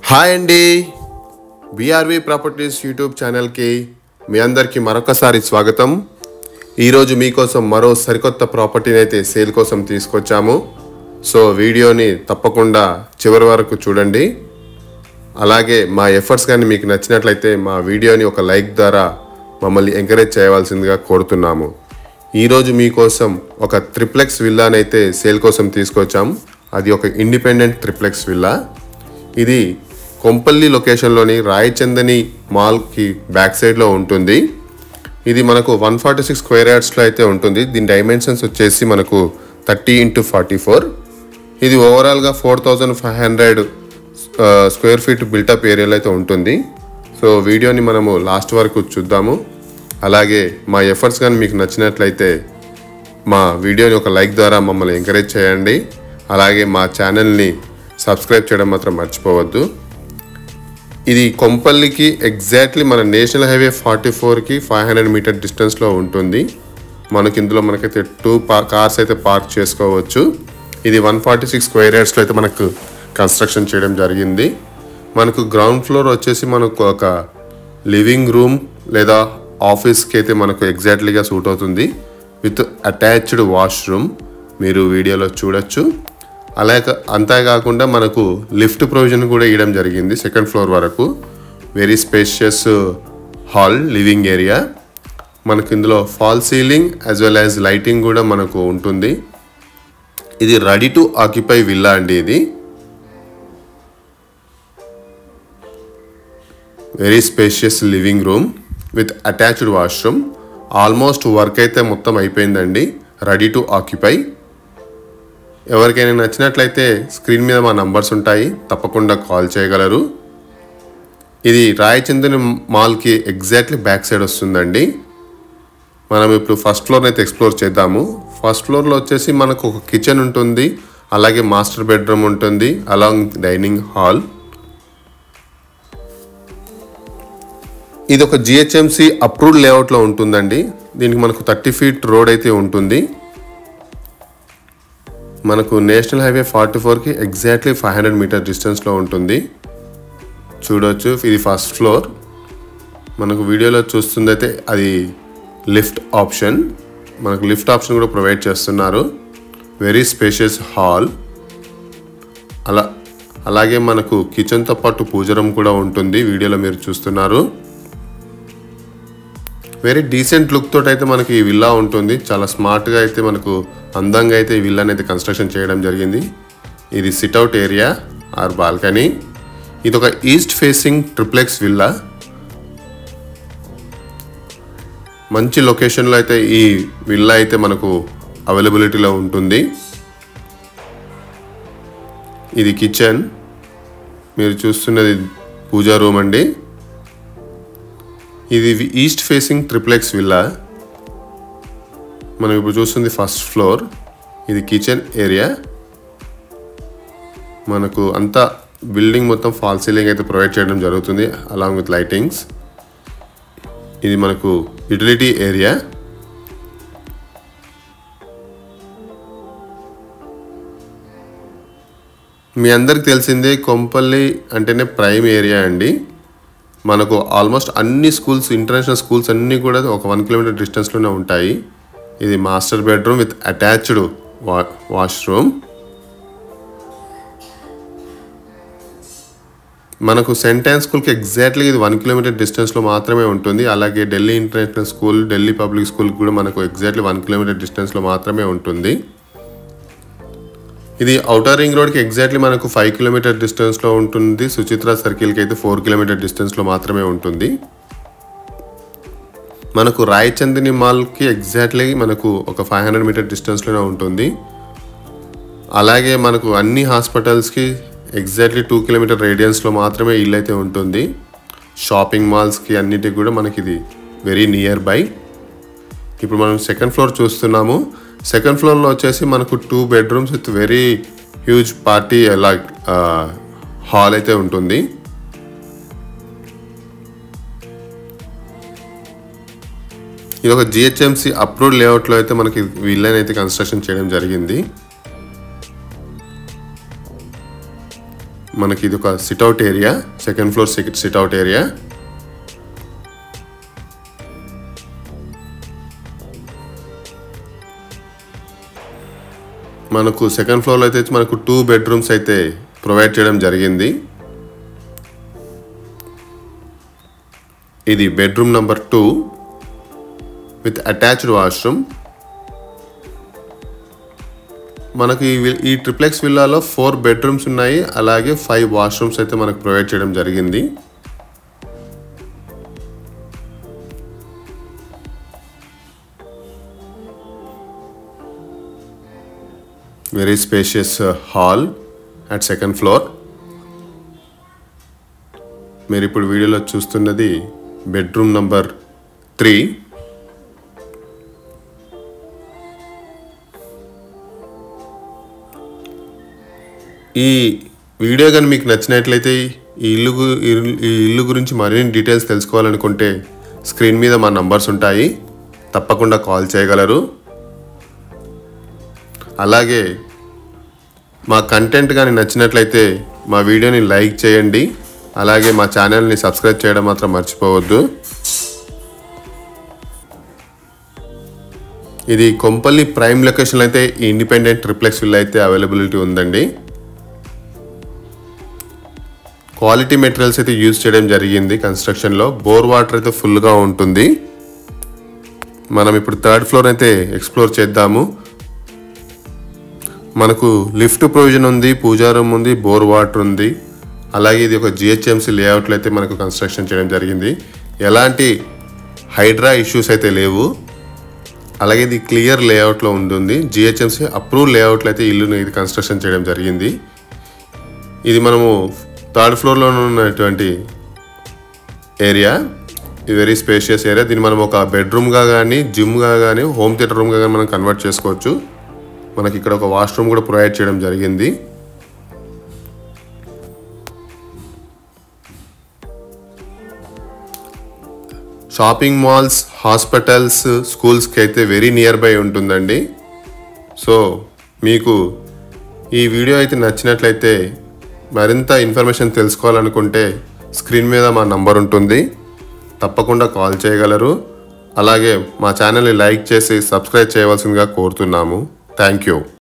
Hi అండి, BR-V properties YouTube ఛానల్కి మీ అందరికీ మరొకసారి స్వాగతం. ఈరోజు మీకోసం మరో సరికొత్త ప్రాపర్టీని అయితే సేల్ కోసం తీసుకొచ్చాము. సో వీడియోని తప్పకుండా చివరి వరకు చూడండి. అలాగే మా ఎఫర్ట్స్ కానీ మీకు నచ్చినట్లయితే మా వీడియోని ఒక లైక్ ద్వారా మమ్మల్ని ఎంకరేజ్ చేయవలసిందిగా కోరుతున్నాము. ఈరోజు మీకోసం ఒక ట్రిప్లెక్స్ విల్లానైతే సేల్ కోసం తీసుకొచ్చాము. అది ఒక ఇండిపెండెంట్ ట్రిప్లెక్స్ విల్లా. ఇది కొంపల్లి లొకేషన్లోని రాయచందని మాల్కి బ్యాక్ సైడ్లో ఉంటుంది. ఇది మనకు 146 స్క్వేర్ యార్డ్స్లో అయితే ఉంటుంది. దీని డైమెన్షన్స్ వచ్చేసి మనకు 30x44. ఇది ఓవరాల్గా 4500 స్క్వేర్ ఫీట్ బిల్టప్ ఏరియాలో అయితే ఉంటుంది. సో వీడియోని మనము లాస్ట్ వరకు చూద్దాము. అలాగే మా ఎఫర్ట్స్ కానీ మీకు నచ్చినట్లయితే మా వీడియోని ఒక లైక్ ద్వారా మమ్మల్ని ఎంకరేజ్ చేయండి. అలాగే మా ఛానల్ని సబ్స్క్రైబ్ చేయడం మాత్రం మర్చిపోవద్దు. ఇది కొంపల్లికి ఎగ్జాక్ట్లీ మన నేషనల్ హైవే 44కి 500 మీటర్ డిస్టెన్స్లో ఉంటుంది. మనకి ఇందులో మనకైతే 2 కార్స్ అయితే పార్క్ చేసుకోవచ్చు. ఇది 146 స్క్వేర్ యార్డ్స్లో అయితే మనకు కన్స్ట్రక్షన్ చేయడం జరిగింది. మనకు గ్రౌండ్ ఫ్లోర్ వచ్చేసి మనకు ఒక లివింగ్ రూమ్ లేదా ఆఫీస్కి అయితే మనకు ఎగ్జాక్ట్లీగా సూట్ అవుతుంది. విత్ అటాచ్డ్ వాష్రూమ్ మీరు వీడియోలో చూడొచ్చు. అలాగే అంతేకాకుండా మనకు లిఫ్ట్ ప్రొవిజన్ కూడా ఇవ్వడం జరిగింది సెకండ్ ఫ్లోర్ వరకు. Very spacious hall, living area. మనకు ఇందులో fall ceiling as well as lighting కూడా మనకు ఉంటుంది. ఇది రెడీ టు ఆక్యుపై విల్లా అండి. ఇది very spacious living room with attached washroom. Almost work అయితే మొత్తం అయిపోయిందండి. Ready to occupy. ఎవరికైనా నచ్చినట్లయితే స్క్రీన్ మీద మా నంబర్స్ ఉంటాయి, తప్పకుండా కాల్ చేయగలరు. ఇది రాయచందని మాల్కి ఎగ్జాక్ట్లీ బ్యాక్ సైడ్ వస్తుందండి. మనం ఇప్పుడు ఫస్ట్ ఫ్లోర్ని అయితే ఎక్స్ప్లోర్ చేద్దాము. ఫస్ట్ ఫ్లోర్లో వచ్చేసి మనకు ఒక కిచెన్ ఉంటుంది, అలాగే మాస్టర్ బెడ్రూమ్ ఉంటుంది, అలాంగ్ డైనింగ్ హాల్. ఇది ఒక GHMC అప్రూవ్డ్ లేఅవుట్లో ఉంటుందండి. దీనికి మనకు 30 ఫీట్ రోడ్ అయితే ఉంటుంది. మనకు నేషనల్ హైవే 44కి ఎగ్జాక్ట్లీ 500 మీటర్ డిస్టెన్స్లో ఉంటుంది. చూడవచ్చు, ఇది ఫస్ట్ ఫ్లోర్. మనకు వీడియోలో చూస్తుందైతే అది లిఫ్ట్ ఆప్షన్. మనకు లిఫ్ట్ ఆప్షన్ కూడా ప్రొవైడ్ చేస్తున్నారు. Very spacious hall. అలాగే మనకు కిచెన్తో పాటు పూజ రూమ్ కూడా ఉంటుంది. వీడియోలో మీరు చూస్తున్నారు. వెరీ డీసెంట్ లుక్ తోటి అయితే మనకి ఈ విల్లా ఉంటుంది. చాలా స్మార్ట్గా అయితే మనకు అందంగా అయితే ఈ విల్లాని అయితే కన్స్ట్రక్షన్ చేయడం జరిగింది. ఇది సిట్అవుట్ ఏరియా ఆర్ బాల్కనీ. ఇది ఒక ఈస్ట్ ఫేసింగ్ ట్రిప్లెక్స్ విల్లా. మంచి లొకేషన్లో అయితే ఈ విల్లా అయితే మనకు అవైలబిలిటీలో ఉంటుంది. ఇది కిచెన్. మీరు చూస్తున్నది పూజా రూమ్ అండి. ఇది ఈస్ట్ ఫేసింగ్ ట్రిప్లెక్స్ విల్లా. మనం ఇప్పుడు చూస్తుంది ఫస్ట్ ఫ్లోర్. ఇది కిచెన్ ఏరియా. మనకు అంతా బిల్డింగ్ మొత్తం ఫాల్ సీలింగ్ అయితే ప్రొవైడ్ చేయడం జరుగుతుంది, అలాంగ్ విత్ లైటింగ్స్. ఇది మనకు యుటిలిటీ ఏరియా. మీ అందరికి తెలిసిందే కొంపల్లి అంటేనే ప్రైమ్ ఏరియా అండి. మనకు ఆల్మోస్ట్ అన్ని స్కూల్స్, ఇంటర్నేషనల్ స్కూల్స్ అన్నీ కూడా ఒక 1 కిలోమీటర్ డిస్టెన్స్లోనే ఉంటాయి. ఇది master bedroom with attached washroom. మనకు సెయింట్ యాన్ స్కూల్కి ఎగ్జాక్ట్లీ ఇది 1 కిలోమీటర్ డిస్టెన్స్లో మాత్రమే ఉంటుంది. అలాగే Delhi international school, Delhi public స్కూల్కి కూడా మనకు ఎగ్జాక్ట్లీ 1 కిలోమీటర్ డిస్టెన్స్లో మాత్రమే ఉంటుంది. ఇది ఔటర్ రింగ్ రోడ్కి ఎగ్జాక్ట్లీ మనకు 5 కిలోమీటర్ డిస్టెన్స్లో ఉంటుంది. సుచిత్ర సర్కిల్కి అయితే 4 కిలోమీటర్ డిస్టెన్స్లో మాత్రమే ఉంటుంది. మనకు రాయచందని మాల్కి ఎగ్జాక్ట్లీ మనకు ఒక 500 మీటర్ డిస్టెన్స్లోనే ఉంటుంది. అలాగే మనకు అన్ని హాస్పిటల్స్కి ఎగ్జాక్ట్లీ 2 కిలోమీటర్ రేడియన్స్లో మాత్రమే ఇల్లు అయితే ఉంటుంది. షాపింగ్ మాల్స్కి అన్నిటికి కూడా మనకి ఇది వెరీ నియర్ బై. ఇప్పుడు మనం సెకండ్ ఫ్లోర్ చూస్తున్నాము. సెకండ్ ఫ్లోర్లో వచ్చేసి మనకు 2 bedrooms with very huge party hall అయితే ఉంటుంది. ఇది ఒక GHMC అప్రూవ్డ్ లేఅవుట్లో అయితే మనకి విల్లాని అయితే కన్స్ట్రక్షన్ చేయడం జరిగింది. మనకి ఇది ఒక sit-out area, second floor sit-out area. మనకు సెకండ్ ఫ్లోర్లో అయితే మనకు 2 బెడ్రూమ్స్ అయితే ప్రొవైడ్ చేయడం జరిగింది. ఇది bedroom number 2 with attached washroom. మనకి ఈ ట్రిప్లెక్స్ విల్లాలో 4 బెడ్రూమ్స్ ఉన్నాయి, అలాగే 5 వాష్రూమ్స్ అయితే మనకు ప్రొవైడ్ చేయడం జరిగింది. Very spacious hall at second floor. మీరు ఇప్పుడు వీడియోలో చూస్తున్నది బెడ్రూమ్ నంబర్ 3. ఈ వీడియో కానీ మీకు నచ్చినట్లయితే ఈ ఇల్లు గురించి మరిన్ని డీటెయిల్స్ తెలుసుకోవాలనుకుంటే స్క్రీన్ మీద మా నంబర్స్ ఉంటాయి, తప్పకుండా కాల్ చేయగలరు. అలాగే మా కంటెంట్ కానీ నచ్చినట్లయితే మా వీడియోని లైక్ చేయండి, అలాగే మా ఛానల్ని సబ్స్క్రైబ్ చేయడం మాత్రం మర్చిపోవద్దు. ఇది కొంపల్లి ప్రైమ్ లొకేషన్లో అయితే ఈ ఇండిపెండెంట్ ట్రిప్లెక్స్ విల్లా అయితే అవైలబిలిటీ ఉందండి. క్వాలిటీ మెటీరియల్స్ అయితే యూజ్ చేయడం జరిగింది కన్స్ట్రక్షన్లో. బోర్ వాటర్ అయితే ఫుల్గా ఉంటుంది. మనం ఇప్పుడు 3rd ఫ్లోర్ అయితే ఎక్స్ప్లోర్ చేద్దాము. మనకు లిఫ్ట్ ప్రొవిజన్ ఉంది, పూజా రూమ్ ఉంది, బోర్ వాటర్ ఉంది. అలాగే ఇది ఒక జిహెచ్ఎంసీ లేఅవుట్లో అయితే మనకు కన్స్ట్రక్షన్ చేయడం జరిగింది. ఎలాంటి హైడ్రా ఇష్యూస్ అయితే లేవు. అలాగే ఇది క్లియర్ లేఅవుట్లో ఉంటుంది. జిహెచ్ఎంసీ అప్రూవ్ లేఅవుట్లో అయితే ఇల్లును ఇది కన్స్ట్రక్షన్ చేయడం జరిగింది. ఇది మనము 3rd ఫ్లోర్లో ఉన్నటువంటి ఏరియా. ఇది వెరీ స్పేషియస్ ఏరియా. దీన్ని మనం ఒక బెడ్రూమ్గా కానీ, జిమ్గా కానీ, హోమ్ థియేటర్ రూమ్గా కానీ మనం కన్వర్ట్ చేసుకోవచ్చు. మనకి ఇక్కడ ఒక వాష్రూమ్ కూడా ప్రొవైడ్ చేయడం జరిగింది. షాపింగ్ మాల్స్, హాస్పిటల్స్, స్కూల్స్కి అయితే వెరీ నియర్ బై ఉంటుందండి. సో మీకు ఈ వీడియో అయితే నచ్చినట్లయితే మరింత ఇన్ఫర్మేషన్ తెలుసుకోవాలనుకుంటే స్క్రీన్ మీద మా నంబర్ ఉంటుంది, తప్పకుండా కాల్ చేయగలరు. అలాగే మా ఛానల్ని లైక్ చేసి సబ్స్క్రైబ్ చేయవలసిందిగా కోరుతున్నాము. Thank you.